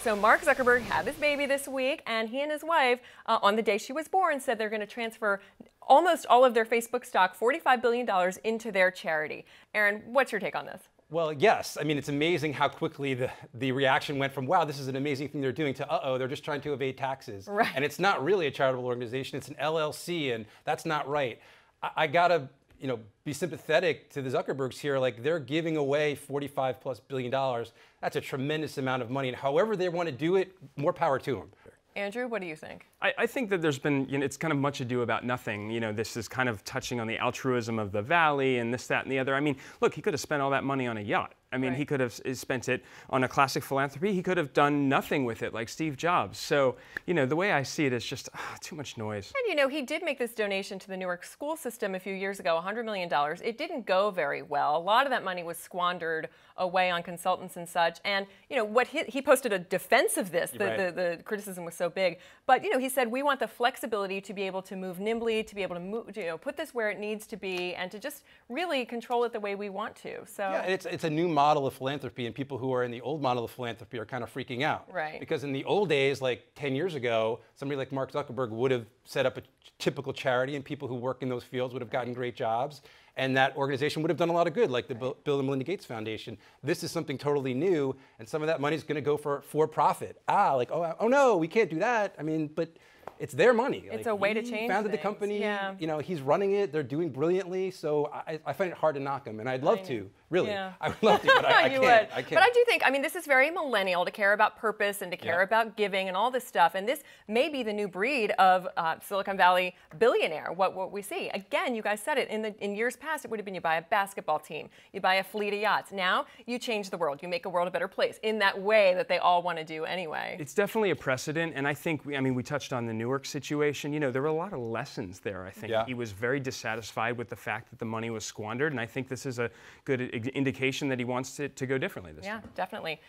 So Mark Zuckerberg had his baby this week, and he and his wife, on the day she was born, said they're going to transfer almost all of their Facebook stock, $45 billion, into their charity. Aaron, what's your take on this? Well, yes. I mean, it's amazing how quickly the reaction went from, wow, this is an amazing thing they're doing, to, uh-oh, they're just trying to evade taxes. Right. And it's not really a charitable organization. It's an LLC, and that's not right. I got to be sympathetic to the Zuckerbergs here. Like, they're giving away $45+ billion. That's a tremendous amount of money. And however they want to do it, more power to them. Andrew, what do you think? I think that there's been, it's kind of much ado about nothing. This is kind of touching on the altruism of the valley and this, that, and the other. I mean, look, he could have spent all that money on a yacht. I mean, He could have spent it on a classic philanthropy. He could have done nothing with it, like Steve Jobs. So, the way I see it is just too much noise. And, he did make this donation to the Newark school system a few years ago, $100 million. It didn't go very well. A lot of that money was squandered away on consultants and such. And, what he posted a defense of this. The criticism was so big. But, he said, we want the flexibility to be able to move nimbly, to be able to move, put this where it needs to be, and to just really control it the way we want to. So yeah, it's a new model of philanthropy, and people who are in the old model of philanthropy are kind of freaking out. Right. Because in the old days, like 10 years ago, somebody like Mark Zuckerberg would have set up a typical charity, and people who work in those fields would have gotten great jobs, and that organization would have done a lot of good, like the Bill and Melinda Gates Foundation. This is something totally new, and some of that money is going to go for profit. Oh no, we can't do that. I mean, but it's their money. It's a way to change He founded things. the company. Yeah. He's running it. They're doing brilliantly. So I find it hard to knock him, and I'd love to. Really, yeah. I would love to, but I you can't. Would. But I do think, this is very millennial to care about purpose and to care about giving and all this stuff. And this may be the new breed of Silicon Valley billionaire. What we see. Again, you guys said it. In years past, it would have been you buy a basketball team, you buy a fleet of yachts. Now you change the world. You make a world a better place in that way that they all want to do anyway. It's definitely a precedent, and I think we touched on the Newark situation. There were a lot of lessons there. I think he was very dissatisfied with the fact that the money was squandered, and I think this is a good indication that he wants it to go differently this time. Yeah, definitely.